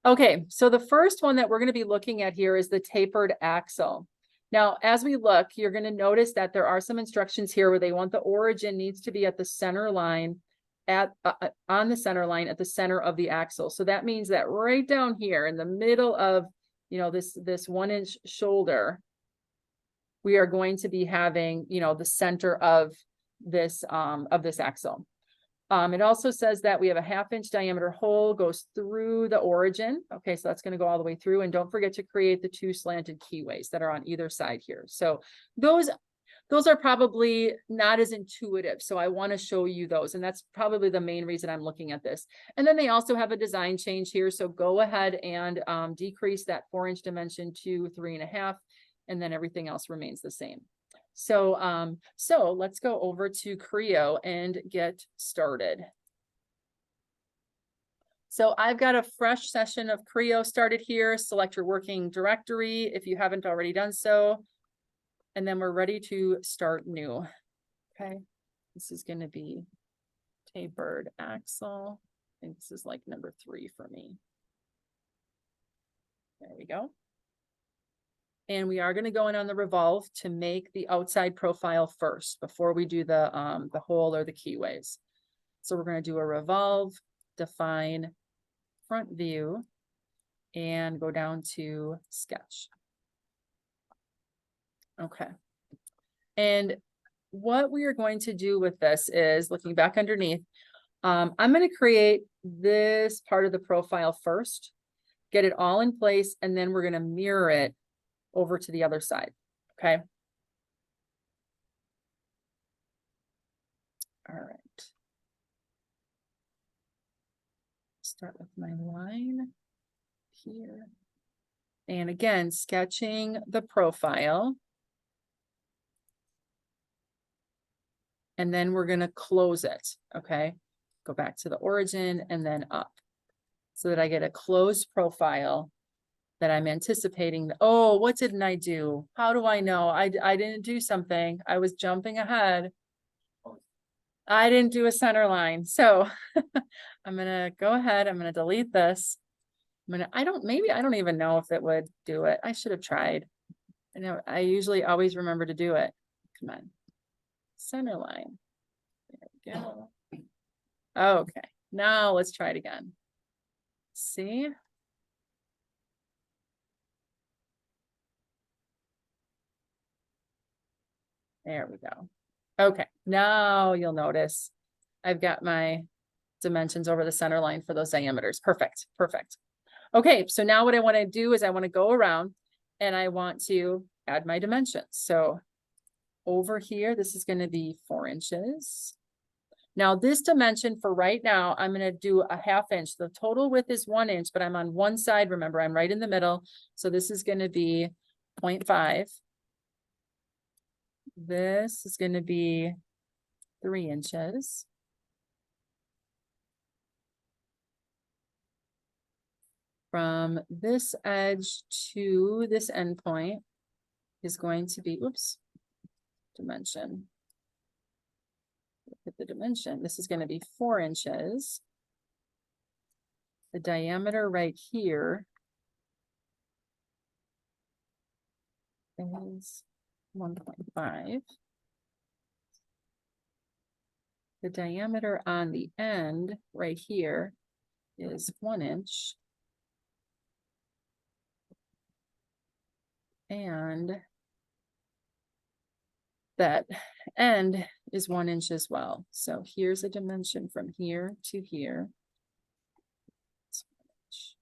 Okay, so the first one that we're going to be looking at here is the tapered axle. Now, as we look, you're going to notice that there are some instructions here where they want the origin needs to be at the center line on the center line at the center of the axle. So that means that right down here in the middle of, this 1 inch shoulder, we are going to be having, the center of this axle. It also says that we have a 1/2 inch diameter hole goes through the origin. Okay, so that's going to go all the way through. And don't forget to create the 2 slanted keyways that are on either side here. So those are probably not as intuitive. So I want to show you those. And that's probably the main reason I'm looking at this. And then they also have a design change here. So go ahead and decrease that 4 inch dimension to 3.5, and then everything else remains the same. So, so let's go over to Creo and get started. So I've got a fresh session of Creo started here. Select your working directory if you haven't already done so. And then we're ready to start new. Okay, this is going to be tapered axle. I think this is like number 3 for me. There we go. And we are going to go in on the revolve to make the outside profile first before we do the hole or the keyways. So we're going to do a revolve, define front view, and go down to sketch. Okay. And what we are going to do with this is, looking back underneath, I'm going to create this part of the profile first, get it all in place, and then we're going to mirror it over to the other side. Okay. All right. Start with my line here. And again, sketching the profile. And then we're going to close it. Okay. Go back to the origin and then up so that I get a closed profile that I'm anticipating. Oh, what didn't I do? How do I know? I didn't do something. I was jumping ahead. I didn't do a center line. So I'm going to go ahead. I'm going to delete this. I don't even know if it would do it. I should have tried. I know I usually always remember to do it. Come on. Center line. There we go. Okay. Now let's try it again. See? There we go. Okay, now you'll notice I've got my dimensions over the center line for those diameters. Perfect, perfect. Okay, so now what I want to do is I want to go around and I want to add my dimensions. So over here, this is going to be 4 inches. Now this dimension for right now, I'm going to do a 1/2 inch. The total width is 1 inch, but I'm on one side. Remember, I'm right in the middle. So this is going to be 0.5. This is going to be 3 inches. From this edge to this endpoint is going to be, oops, dimension. Look at the dimension. This is going to be 4 inches. The diameter right here is 1.5. The diameter on the end right here is 1 inch. And that end is 1 inch as well. So here's a dimension from here to here. It's 1 inch.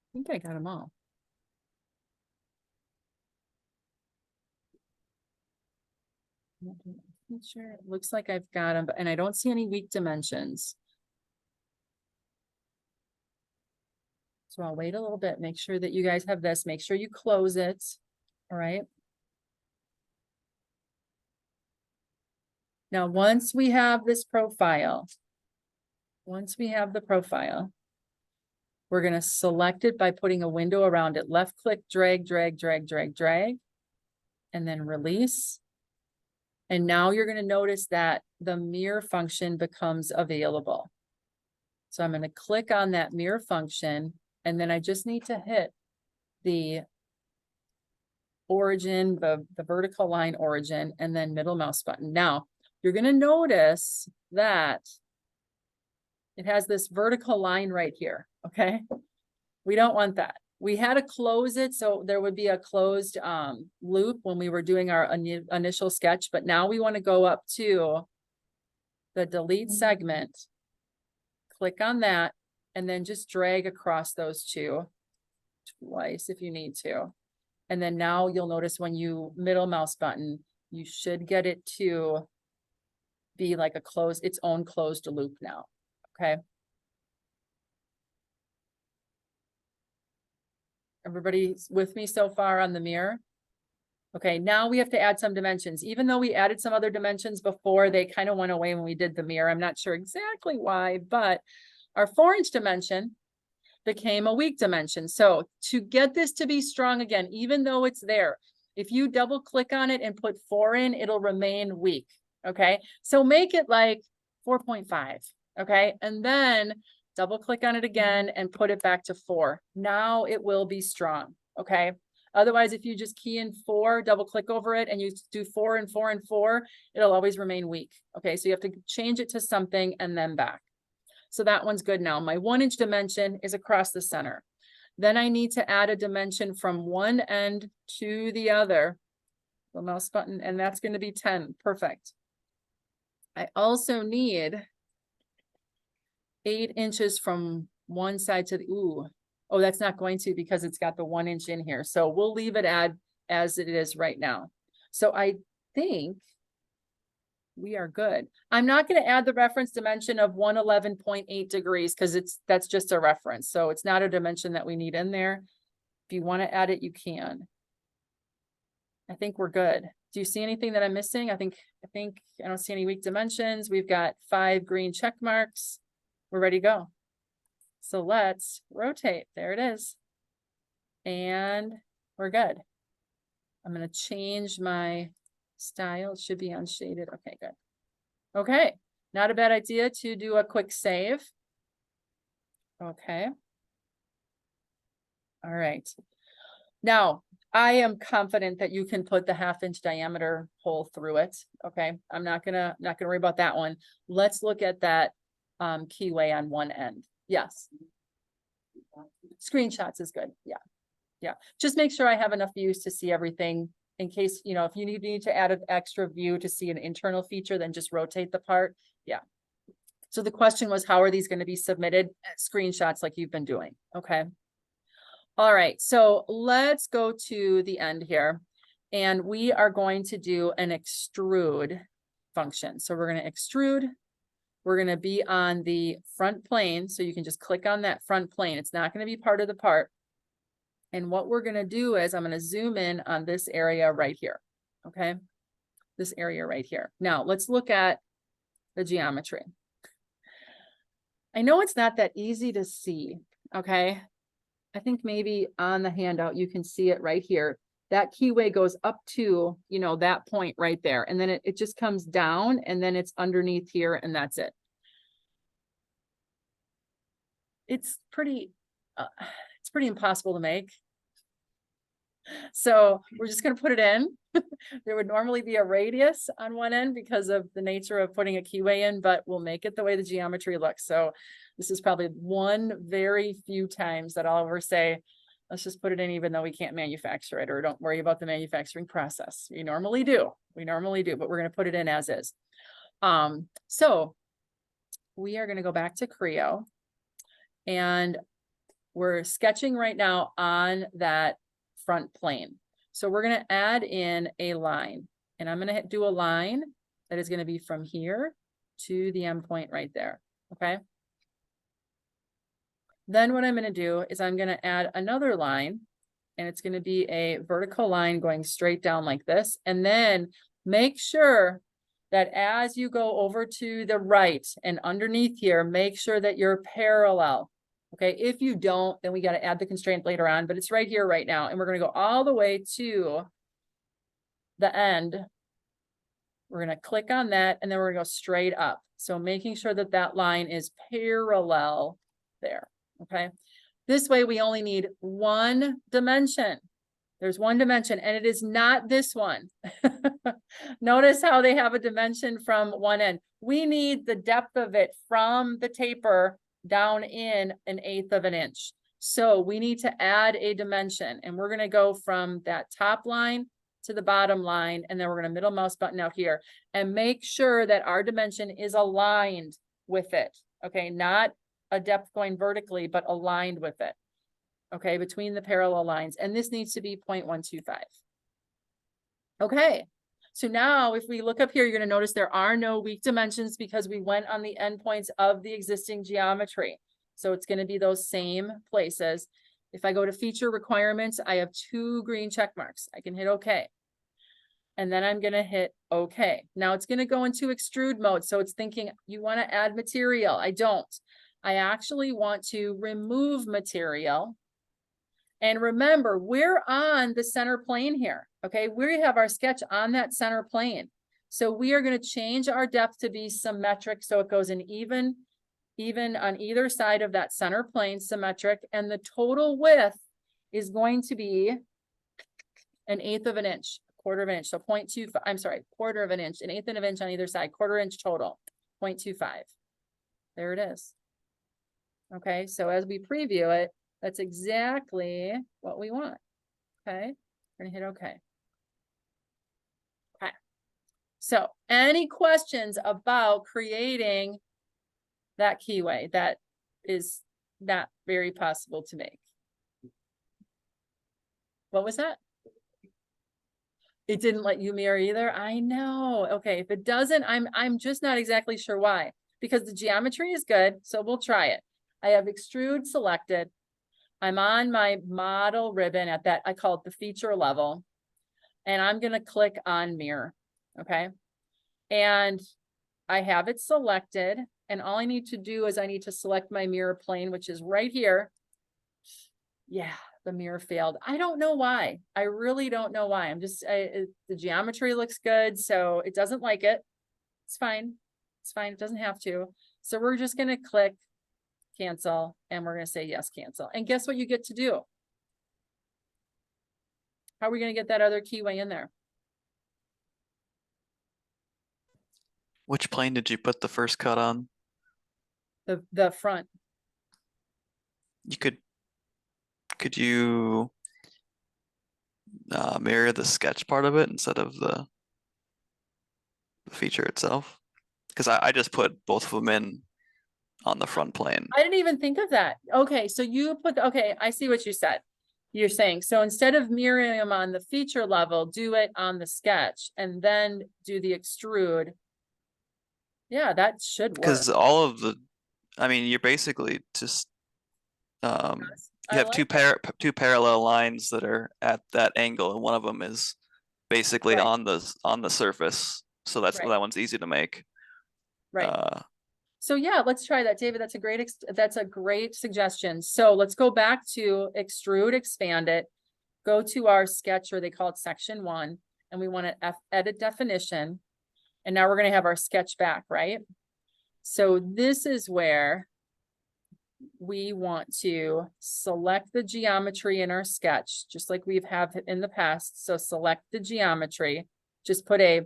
I think I got them all. It looks like I've got them, and I don't see any weak dimensions. So I'll wait a little bit, make sure that you guys have this, make sure you close it. All right. Now, once we have this profile, once we have the profile, we're going to select it by putting a window around it. Left click, drag, drag, drag, drag, drag, and then release. And now you're going to notice that the mirror function becomes available. So I'm going to click on that mirror function, and then I just need to hit the origin, the vertical line origin, and then middle mouse button. Now, you're going to notice that it has this vertical line right here, okay? We don't want that. We had to close it, so there would be a closed loop when we were doing our initial sketch, but now we want to go up to the delete segment, click on that, and then just drag across those two twice if you need to. And then now you'll notice when you middle mouse button, you should get it to be like a closed, its own closed loop now, okay? Everybody with me so far on the mirror? Okay, now we have to add some dimensions. Even though we added some other dimensions before, they kind of went away when we did the mirror. I'm not sure exactly why, but our 4-inch dimension became a weak dimension. So to get this to be strong again, even though it's there, if you double click on it and put 4 in, it'll remain weak. Okay, so make it like 4.5. Okay, and then double click on it again and put it back to 4. Now it will be strong. Okay. Otherwise, if you just key in 4, double click over it, and you do 4 and 4 and 4, it'll always remain weak. Okay, so you have to change it to something and then back. So that one's good now. My 1-inch dimension is across the center. Then I need to add a dimension from one end to the other. The mouse button, and that's going to be 10. Perfect. I also need 8 inches from one side to the, oh, that's not going to, because it's got the 1 inch in here. So we'll leave it as it is right now. So I think we are good. I'm not going to add the reference dimension of 111.8 degrees because that's just a reference. So it's not a dimension that we need in there. If you want to add it, you can. I think we're good. Do you see anything that I'm missing? I think I don't see any weak dimensions. We've got 5 green check marks. We're ready to go. So let's rotate. There it is. And we're good. I'm going to change my style. It should be unshaded. Okay, good. Okay. Not a bad idea to do a quick save. Okay. All right. Now, I am confident that you can put the 1/2-inch diameter hole through it. Okay. I'm not gonna worry about that one. Let's look at that keyway on one end. Yes. Screenshots is good. Yeah. Yeah. Just make sure I have enough views to see everything in case, you know, if you need to add an extra view to see an internal feature, then just rotate the part. Yeah. So the question was, how are these going to be submitted? Screenshots like you've been doing. Okay. All right. So let's go to the end here, and we are going to do an extrude function. So we're going to extrude. We're going to be on the front plane. So you can just click on that front plane. It's not going to be part of the part. And what we're going to do is I'm going to zoom in on this area right here. Okay. This area right here. Now let's look at the geometry. I know it's not that easy to see. Okay. I think maybe on the handout, you can see it right here. That keyway goes up to, you know, that point right there. And then it just comes down, and then it's underneath here, and that's it. It's pretty impossible to make. So we're just going to put it in. There would normally be a radius on one end because of the nature of putting a keyway in, but we'll make it the way the geometry looks. So this is probably one very few times that I'll ever say, let's just put it in, even though we can't manufacture it, or don't worry about the manufacturing process. We normally do, but we're going to put it in as is. So we are going to go back to Creo, and we're sketching right now on that front plane. So we're going to add in a line, and I'm going to do a line that is going to be from here to the end point right there. Okay. Then what I'm going to do is I'm going to add another line, and it's going to be a vertical line going straight down like this. And then make sure that as you go over to the right and underneath here, make sure that you're parallel. Okay. If you don't, then we got to add the constraint later on, but it's right here right now. And we're going to go all the way to the end We're gonna click on that and then we're gonna go straight up. So making sure that that line is parallel there, okay? This way we only need one dimension. There's one dimension and it is not this one. Notice how they have a dimension from one end. We need the depth of it from the taper down in 1/8 of an inch. So we need to add a dimension and we're gonna go from that top line to the bottom line, and then we're gonna middle mouse button out here and make sure that our dimension is aligned with it. Okay, not a depth going vertically, but aligned with it. Okay, between the parallel lines, and this needs to be 0.125. Okay, so now if we look up here, you're gonna notice there are no weak dimensions because we went on the endpoints of the existing geometry. So it's gonna be those same places. If I go to feature requirements, I have 2 green check marks. I can hit okay. And then I'm gonna hit okay. Now it's gonna go into extrude mode. So it's thinking you wanna add material. I don't. I actually want to remove material. And remember, we're on the center plane here, okay? We have our sketch on that center plane. So we are gonna change our depth to be symmetric so it goes in even on either side of that center plane, symmetric, and the total width is going to be 1/8 of an inch, 1/4 of an inch. So 0.25, I'm sorry, 1/4 of an inch, 1/8 of an inch on either side, 1/4 inch total, 0.25. There it is. Okay, so as we preview it, that's exactly what we want. Okay, we're gonna hit okay. Okay, so any questions about creating that keyway? That is not very possible to make. What was that? It didn't let you mirror either. I know. Okay, if it doesn't, I'm just not exactly sure why, because the geometry is good, so we'll try it. I have extrude selected. I'm on my model ribbon at that, I call it the feature level, and I'm gonna click on mirror, okay? And I have it selected, and all I need to do is I need to select my mirror plane, which is right here. Yeah, the mirror failed. I don't know why. I really don't know why. I'm just, the geometry looks good, so it doesn't like it. It's fine. It's fine. It doesn't have to. So we're just gonna click cancel, and we're gonna say yes, cancel. And guess what you get to do? How are we gonna get that other keyway in there? Which plane did you put the first cut on? The front. You could you mirror the sketch part of it instead of the feature itself? Because I just put both of them in on the front plane. I didn't even think of that. Okay, so you put, okay, I see what you said. You're saying, so instead of mirroring them on the feature level, do it on the sketch and then do the extrude. Yeah, that should work. Because all of the, I mean, you're basically just you have two parallel lines that are at that angle, and one of them is basically Right. on the surface. So that's Right. that one's easy to make. Right. So yeah, let's try that, David. That's a great suggestion. So let's go back to extrude, expand it, go to our sketch, or they call it section 1, and we want to edit definition. And now we're going to have our sketch back, right? So this is where we want to select the geometry in our sketch, just like we've had in the past. So select the geometry, just put a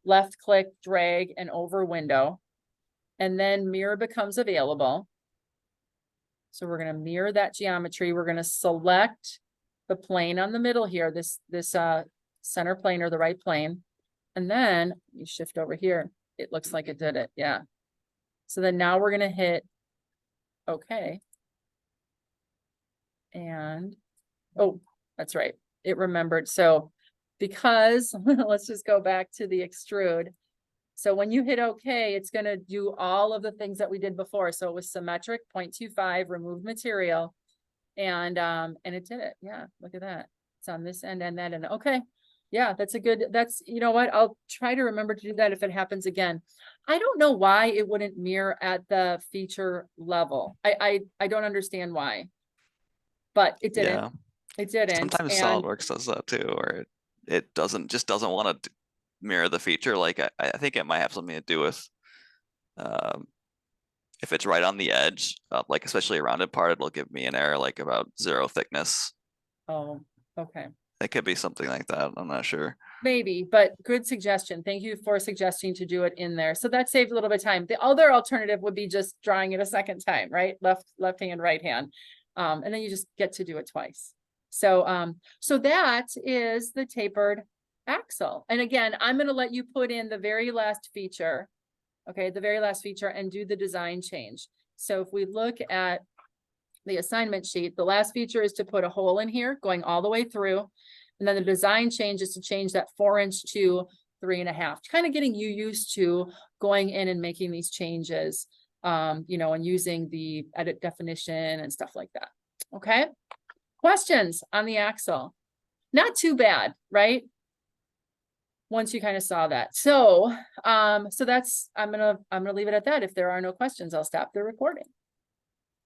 left click, drag, and over window. And then mirror becomes available. So we're going to mirror that geometry. We're going to select the plane on the middle here, this center plane or the right plane. And then you shift over here. It looks like it did it. Yeah. So then now we're going to hit okay. And, oh, that's right. It remembered. So because let's just go back to the extrude. So when you hit okay, it's going to do all of the things that we did before. So it was symmetric, 0.25, remove material, and it did it. Yeah, look at that. It's on this end and that end. Okay. Yeah, that's, you know what? I'll try to remember to do that if it happens again. I don't know why it wouldn't mirror at the feature level. I don't understand why, but it didn't. Yeah. It didn't. Sometimes SolidWorks does that too, or it just doesn't want to mirror the feature. Like I think it might have something to do with if it's right on the edge, like especially a rounded part, it'll give me an error like about 0 thickness. Oh, okay. It could be something like that. I'm not sure. Maybe, but good suggestion. Thank you for suggesting to do it in there. So that saved a little bit of time. The other alternative would be just drawing it a second time, right? Left hand, right hand. And then you just get to do it twice. So, so that is the tapered axle. And again, I'm going to let you put in the very last feature. Okay, the very last feature and do the design change. So if we look at the assignment sheet, the last feature is to put a hole in here going all the way through. And then the design change is to change that 4" to 3.5, kind of getting you used to going in and making these changes, you know, and using the edit definition and stuff like that. Okay. Questions on the axle? Not too bad, right? Once you kind of saw that. So, so that's, I'm gonna leave it at that. If there are no questions, I'll stop the recording.